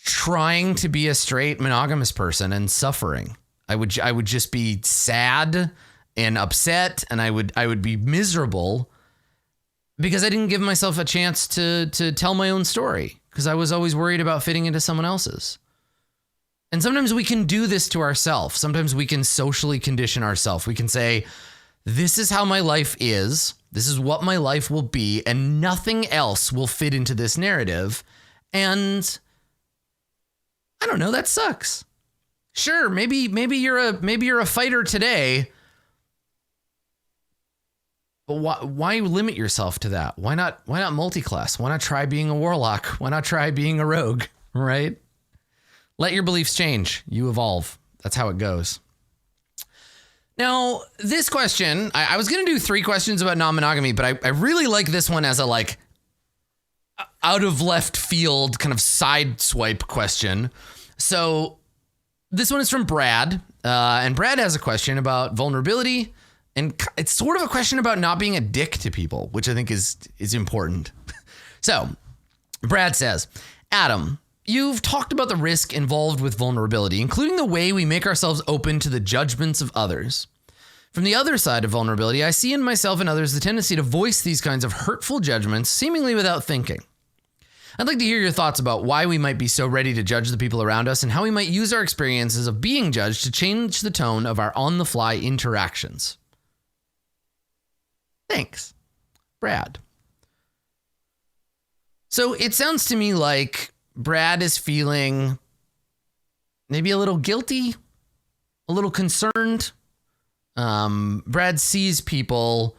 Speaker 1: trying to be a straight monogamous person and suffering. I would just be sad and upset, and I would be miserable because I didn't give myself a chance to tell my own story. Because I was always worried about fitting into someone else's. And sometimes we can do this to ourselves. Sometimes we can socially condition ourselves. We can say, this is how my life is. This is what my life will be. And nothing else will fit into this narrative. And I don't know, that sucks. Sure, maybe you're a fighter today. But why limit yourself to that? Why not multi-class? Why not try being a warlock? Why not try being a rogue, right? Let your beliefs change. You evolve. That's how it goes. Now, this question, I was going to do 3 questions about non-monogamy, but I really like this one as a like out of left field kind of side swipe question. So this one is from Brad, and Brad has a question about vulnerability. And it's sort of a question about not being a dick to people, which I think is important. So Brad says, Adam, you've talked about the risk involved with vulnerability, including the way we make ourselves open to the judgments of others. From the other side of vulnerability, I see in myself and others the tendency to voice these kinds of hurtful judgments seemingly without thinking. I'd like to hear your thoughts about why we might be so ready to judge the people around us and how we might use our experiences of being judged to change the tone of our on-the-fly interactions. Thanks, Brad. So it sounds to me like Brad is feeling maybe a little guilty, a little concerned. Brad sees people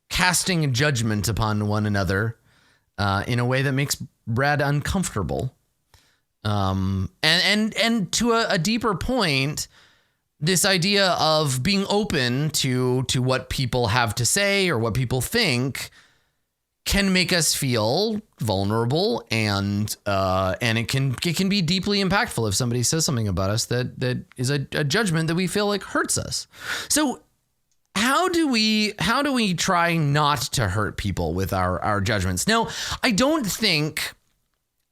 Speaker 1: casting a judgment upon one another in a way that makes Brad uncomfortable. And to a deeper point, this idea of being open to what people have to say or what people think can make us feel vulnerable, and it can be deeply impactful if somebody says something about us that is a judgment that we feel like hurts us. So how do we try not to hurt people with our judgments? Now, I don't think,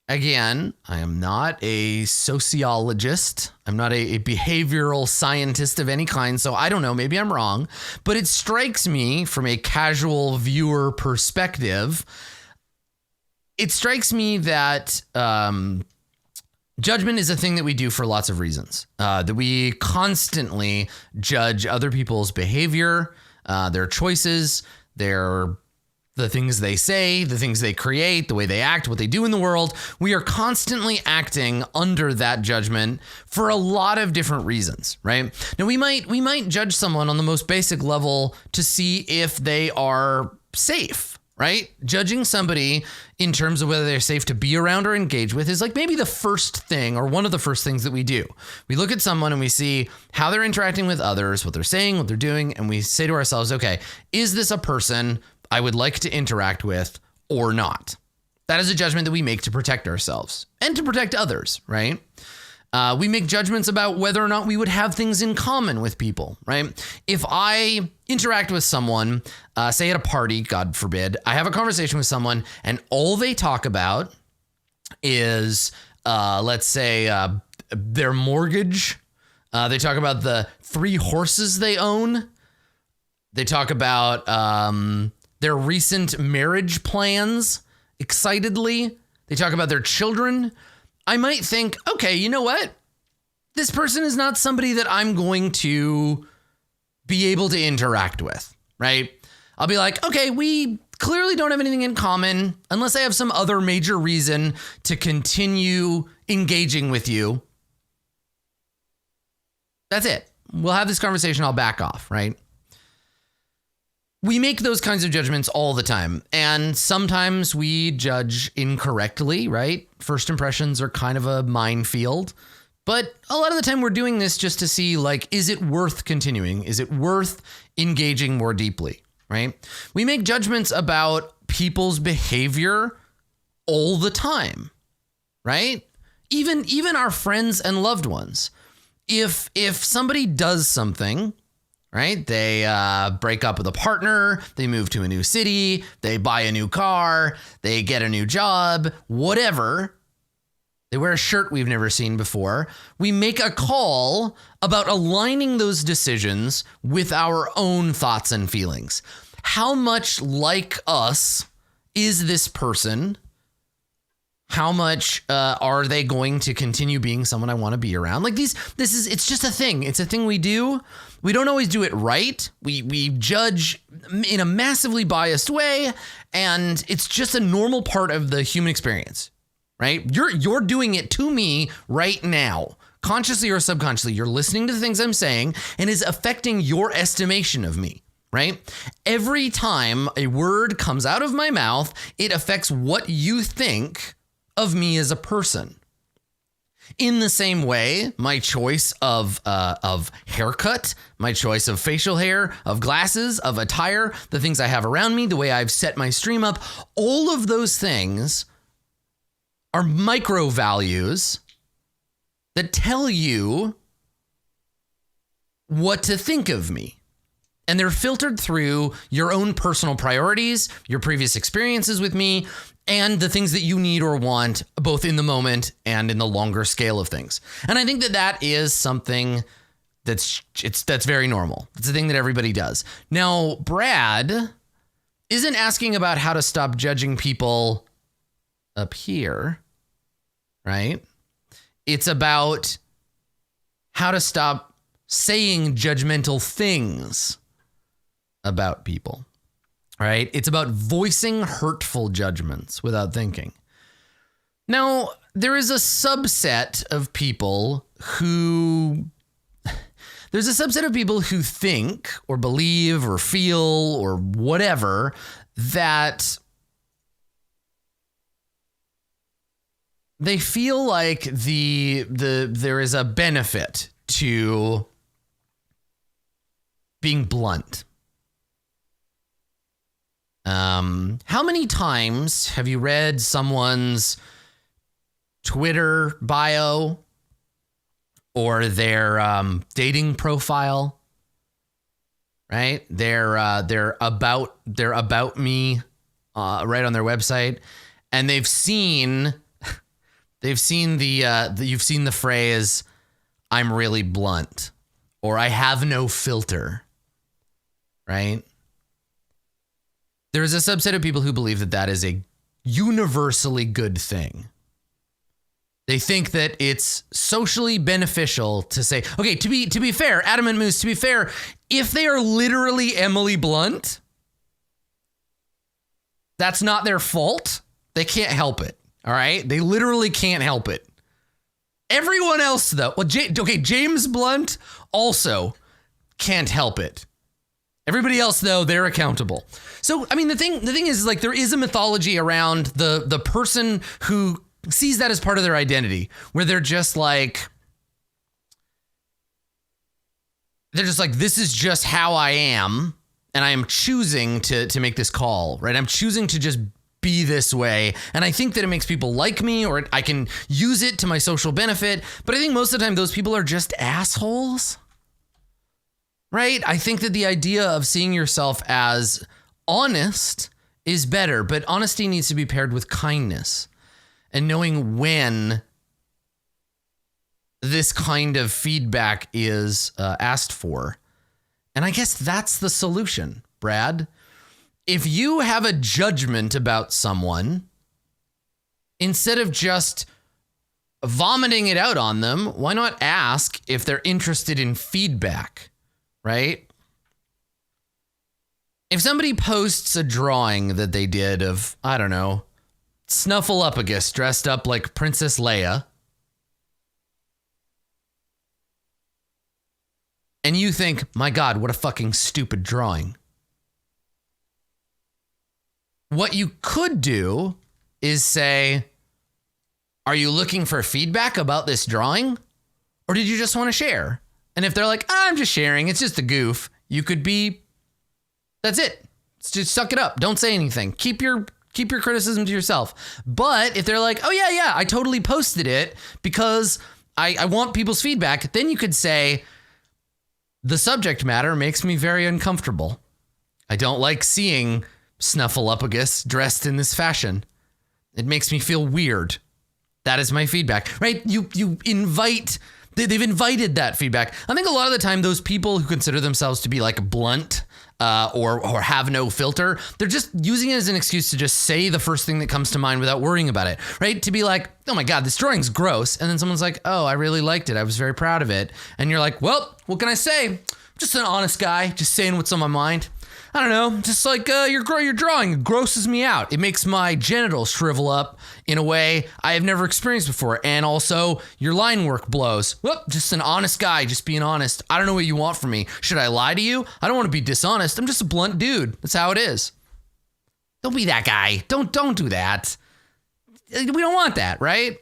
Speaker 1: again, I am not a sociologist. I'm not a behavioral scientist of any kind. So I don't know, maybe I'm wrong, but it strikes me from a casual viewer perspective, it strikes me that judgment is a thing that we do for lots of reasons, that we constantly judge other people's behavior, their choices, the things they say, the things they create, the way they act, what they do in the world. We are constantly acting under that judgment for a lot of different reasons, right? Now, we might judge someone on the most basic level to see if they are safe, right? Judging somebody in terms of whether they're safe to be around or engage with is like maybe the first thing or one of the first things that we do. We look at someone and we see how they're interacting with others, what they're saying, what they're doing, and we say to ourselves, okay, is this a person I would like to interact with or not? That is a judgment that we make to protect ourselves and to protect others, right? We make judgments about whether or not we would have things in common with people, right? If I interact with someone, say at a party, God forbid, I have a conversation with someone and all they talk about is, let's say, their mortgage. They talk about the 3 horses they own. They talk about their recent marriage plans excitedly. They talk about their children. I might think, okay, you know what? This person is not somebody that I'm going to be able to interact with, right? I'll be like, okay, we clearly don't have anything in common unless I have some other major reason to continue engaging with you. That's it. We'll have this conversation. I'll back off, right? We make those kinds of judgments all the time, and sometimes we judge incorrectly, right? First impressions are kind of a minefield, but a lot of the time we're doing this just to see, like, is it worth continuing? Is it worth engaging more deeply, right? We make judgments about people's behavior all the time, right? Even our friends and loved ones. If somebody does something, right? They break up with a partner, they move to a new city, they buy a new car, they get a new job, whatever. They wear a shirt we've never seen before. We make a call about aligning those decisions with our own thoughts and feelings. How much like us is this person? How much are they going to continue being someone I want to be around? Like it's just a thing. It's a thing we do. We don't always do it right. We judge in a massively biased way, and it's just a normal part of the human experience, right? You're doing it to me right now, consciously or subconsciously. You're listening to the things I'm saying and is affecting your estimation of me, right? Every time a word comes out of my mouth, it affects what you think of me as a person. In the same way, my choice of haircut, my choice of facial hair, of glasses, of attire, the things I have around me, the way I've set my stream up, all of those things are micro values that tell you what to think of me. And they're filtered through your own personal priorities, your previous experiences with me, and the things that you need or want, both in the moment and in the longer scale of things. And I think that is something that's very normal. It's a thing that everybody does. Now, Brad isn't asking about how to stop judging people up here, right? It's about how to stop saying judgmental things about people. Right? It's about voicing hurtful judgments without thinking. Now, there is a subset of people who think or believe or feel or whatever that they feel like there is a benefit to being blunt. How many times have you read someone's Twitter bio or their dating profile? Right? Their about me right on their website, and you've seen the phrase "I'm really blunt" or "I have no filter." Right? There's a subset of people who believe that that is a universally good thing. They think that it's socially beneficial to say, okay, to be fair, Adam and Moose, to be fair, if they are literally Emily Blunt, that's not their fault. They can't help it. All right? They literally can't help it. Everyone else, though, James Blunt also can't help it. Everybody else, though, they're accountable. So, I mean, the thing is, like, there is a mythology around the person who sees that as part of their identity, where they're just like, this is just how I am, and I am choosing to make this call, right? I'm choosing to just be this way, and I think that it makes people like me, or I can use it to my social benefit, but I think most of the time those people are just assholes, right? I think that the idea of seeing yourself as honest is better, but honesty needs to be paired with kindness. And knowing when this kind of feedback is asked for. And I guess that's the solution, Brad. If you have a judgment about someone, instead of just vomiting it out on them, why not ask if they're interested in feedback, right? If somebody posts a drawing that they did of, I don't know, Snuffleupagus dressed up like Princess Leia, and you think, my God, what a fucking stupid drawing. What you could do is say, are you looking for feedback about this drawing? Or did you just want to share? And if they're like, I'm just sharing, it's just a goof, you could be, that's it. Just suck it up. Don't say anything. Keep your criticism to yourself. But if they're like, oh yeah, I totally posted it because I want people's feedback, then you could say, the subject matter makes me very uncomfortable. I don't like seeing Snuffleupagus dressed in this fashion. It makes me feel weird. That is my feedback, right? You invite, they've invited that feedback. I think a lot of the time those people who consider themselves to be like blunt or have no filter, they're just using it as an excuse to just say the first thing that comes to mind without worrying about it, right? To be like, oh my God, this drawing's gross. And then someone's like, oh, I really liked it. I was very proud of it. And you're like, well, what can I say? I'm just an honest guy, just saying what's on my mind. I don't know, just like your drawing grosses me out. It makes my genitals shrivel up in a way I have never experienced before. And also, your line work blows. Whoop, just an honest guy, just being honest. I don't know what you want from me. Should I lie to you? I don't want to be dishonest. I'm just a blunt dude. That's how it is. Don't be that guy. Don't do that. We don't want that, right?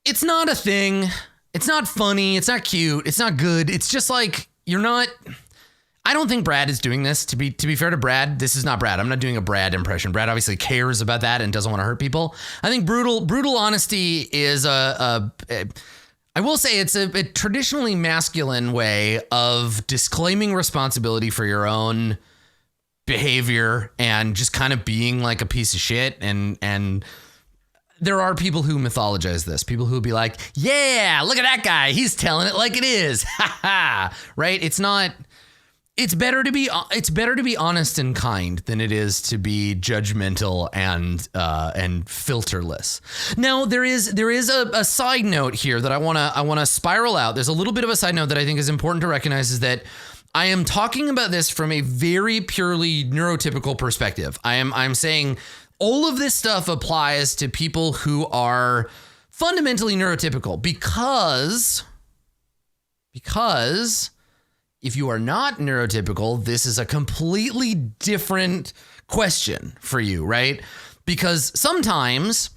Speaker 1: It's not a thing. It's not funny. It's not cute. It's not good. It's just like, you're not... I don't think Brad is doing this. To be fair to Brad, this is not Brad. I'm not doing a Brad impression. Brad obviously cares about that and doesn't want to hurt people. I think brutal honesty is I will say it's a traditionally masculine way of disclaiming responsibility for your own behavior and just kind of being like a piece of shit. And there are people who mythologize this. People who be like, yeah, look at that guy. He's telling it like it is. Ha ha. Right? It's not. It's better to be honest and kind than it is to be judgmental and filterless. Now there is a side note here that I wanna spiral out. There's a little bit of a side note that I think is important to recognize, is that I am talking about this from a very purely neurotypical perspective. I'm saying all of this stuff applies to people who are fundamentally neurotypical because if you are not neurotypical, this is a completely different question for you, right? Because sometimes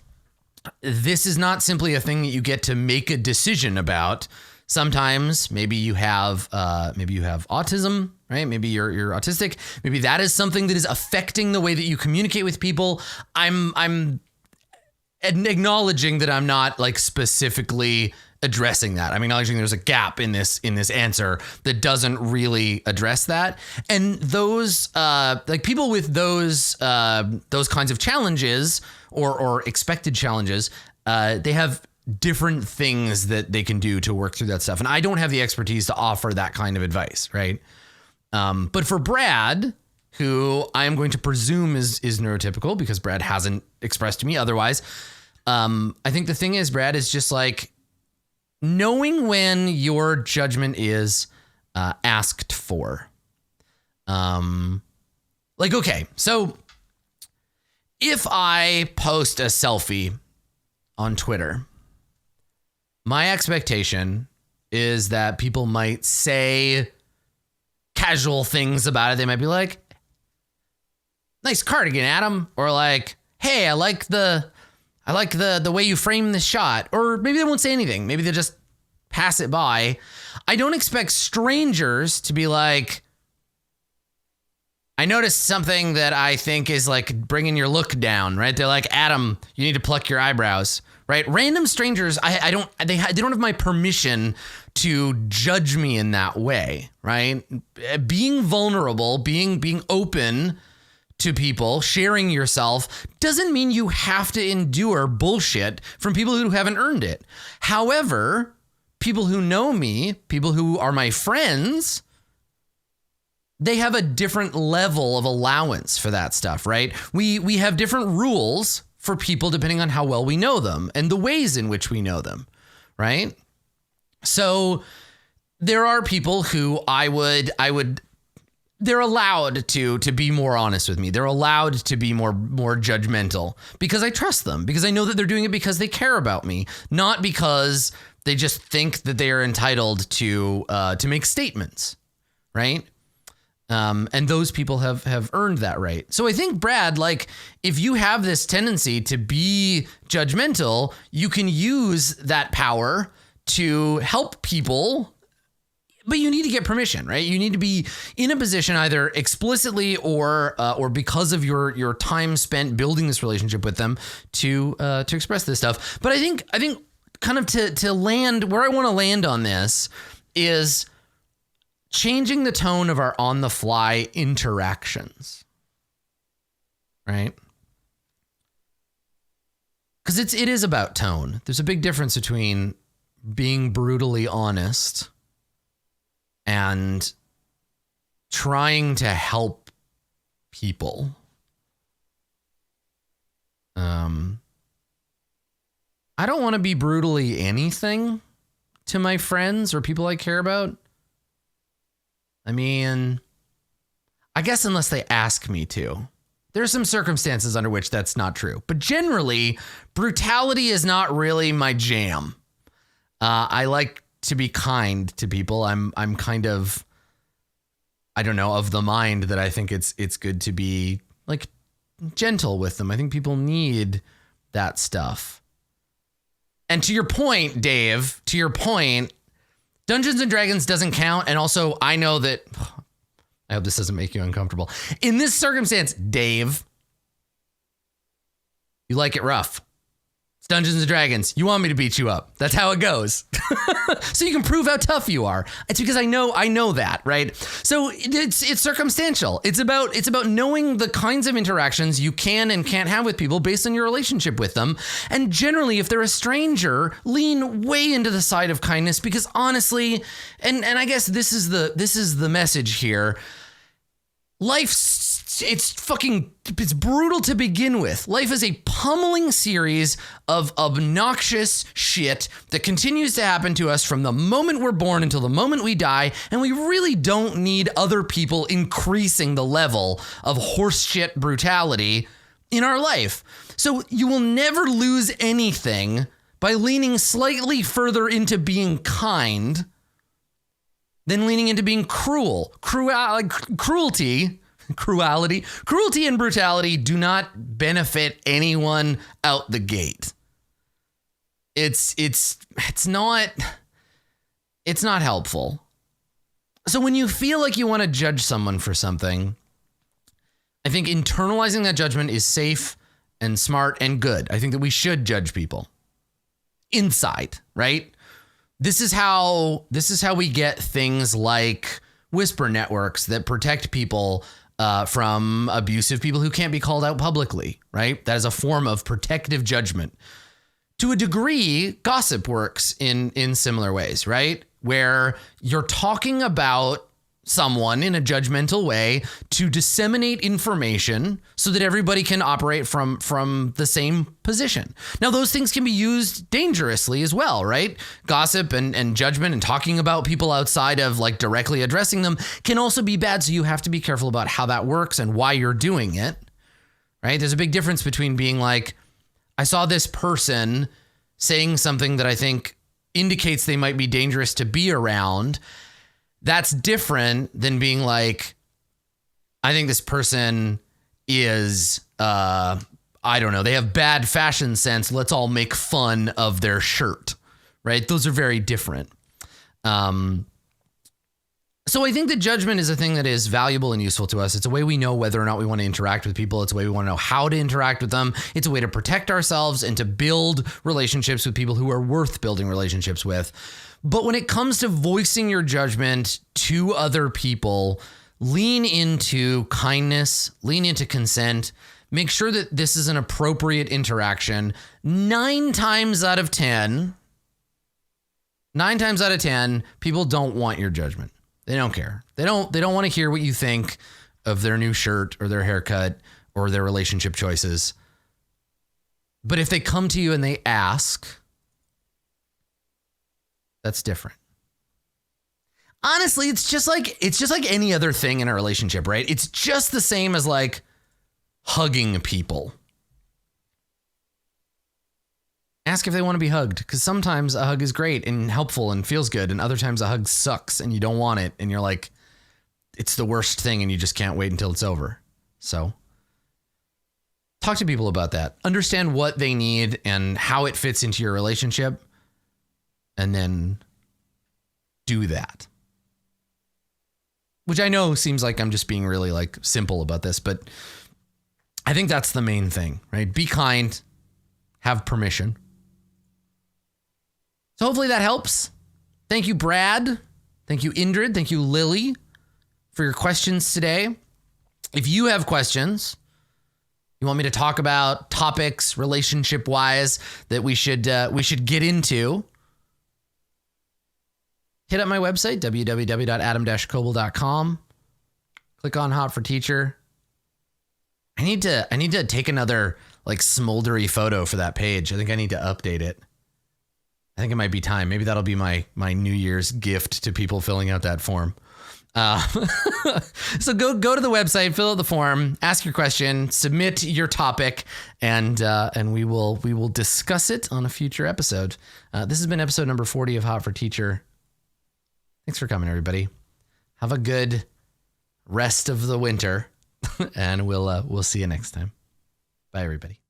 Speaker 1: this is not simply a thing that you get to make a decision about. Sometimes maybe you have autism, right? Maybe you're autistic. Maybe that is something that is affecting the way that you communicate with people. I'm acknowledging that I'm not like specifically addressing that. I'm acknowledging there's a gap in this answer that doesn't really address that. And those like people with those kinds of challenges or expected challenges, they have different things that they can do to work through that stuff. And I don't have the expertise to offer that kind of advice, right? But for Brad, who I am going to presume is neurotypical because Brad hasn't expressed to me otherwise, I think the thing is, Brad, is just like knowing when your judgment is asked for. Like, okay, so if I post a selfie on Twitter, my expectation is that people might say casual things about it. They might be like, nice cardigan, Adam. Or like, hey, I like the way you frame the shot. Or maybe they won't say anything. Maybe they just pass it by. I don't expect strangers to be like, I noticed something that I think is like bringing your look down, right? They're like, Adam, you need to pluck your eyebrows, right? Random strangers, they don't have my permission to judge me in that way, right? Being vulnerable, being open to people, sharing yourself doesn't mean you have to endure bullshit from people who haven't earned it. However, people who know me, people who are my friends, they have a different level of allowance for that stuff, right? We have different rules for people depending on how well we know them and the ways in which we know them, right? So there are people who they're allowed to be more honest with me. They're allowed to be more judgmental because I trust them, because I know that they're doing it because they care about me, not because they just think that they are entitled to make statements, right? And those people have earned that right. So I think, Brad, like, if you have this tendency to be judgmental, you can use that power to help people, but you need to get permission, right? You need to be in a position either explicitly or because of your time spent building this relationship with them to express this stuff. But I think kind of to land where I want to land on this is changing the tone of our on-the-fly interactions, right? Because it is about tone. There's a big difference between being brutally honest and trying to help people. I don't want to be brutally anything to my friends or people I care about. I mean, I guess unless they ask me to. There are some circumstances under which that's not true. But generally, brutality is not really my jam. I like to be kind to people. I'm kind of, I don't know, of the mind that I think it's good to be like gentle with them. I think people need that stuff. And to your point, Dave, Dungeons and Dragons doesn't count. And also, I know that, I hope this doesn't make you uncomfortable. In this circumstance, Dave, you like it rough. It's Dungeons and Dragons. You want me to beat you up. That's how it goes. So you can prove how tough you are. It's because I know that, right? So it's circumstantial. It's about knowing the kinds of interactions you can and can't have with people based on your relationship with them. And generally, if they're a stranger, lean way into the side of kindness, because honestly, and I guess this is the message here. It's brutal to begin with. Life is a pummeling series of obnoxious shit that continues to happen to us from the moment we're born until the moment we die, and we really don't need other people increasing the level of horseshit brutality in our life. So you will never lose anything by leaning slightly further into being kind than leaning into being cruel. Cruelty and brutality do not benefit anyone out the gate. It's not helpful. So when you feel like you want to judge someone for something, I think internalizing that judgment is safe and smart and good. I think that we should judge people inside, right? This is how we get things like whisper networks that protect people from abusive people who can't be called out publicly, right? That is a form of protective judgment. To a degree, gossip works in similar ways, right? Where you're talking about someone in a judgmental way to disseminate information so that everybody can operate from the same position. Now, those things can be used dangerously as well, right? Gossip and judgment and talking about people outside of like directly addressing them can also be bad. So you have to be careful about how that works and why you're doing it, right? There's a big difference between being like, I saw this person saying something that I think indicates they might be dangerous to be around. That's different than being like, I think this person is, I don't know, they have bad fashion sense. Let's all make fun of their shirt, right? Those are very different. So I think that judgment is a thing that is valuable and useful to us. It's a way we know whether or not we want to interact with people. It's a way we want to know how to interact with them. It's a way to protect ourselves and to build relationships with people who are worth building relationships with. But when it comes to voicing your judgment to other people, lean into kindness, lean into consent, make sure that this is an appropriate interaction. 9 times out of 10, people don't want your judgment. They don't care. They don't want to hear what you think of their new shirt or their haircut or their relationship choices. But if they come to you and they ask, that's different. Honestly, it's just like any other thing in a relationship, right? It's just the same as like hugging people. Ask if they want to be hugged, because sometimes a hug is great and helpful and feels good, and other times a hug sucks and you don't want it and you're like, it's the worst thing and you just can't wait until it's over. So talk to people about that. Understand what they need and how it fits into your relationship, and then do that. Which I know seems like I'm just being really like simple about this, but I think that's the main thing, right? Be kind, have permission. So hopefully that helps. Thank you, Brad. Thank you, Indrid. Thank you, Lily, for your questions today. If you have questions, you want me to talk about topics relationship-wise that we should get into, hit up my website, www.adam-koebel.com. Click on Hot for Teacher. I need to take another like smoldery photo for that page. I think I need to update it. I think it might be time. Maybe that'll be my New Year's gift to people filling out that form. So go to the website, fill out the form, ask your question, submit your topic, and we will discuss it on a future episode. This has been episode number 40 of Hot for Teacher. Thanks for coming, everybody. Have a good rest of the winter, and we'll see you next time. Bye, everybody.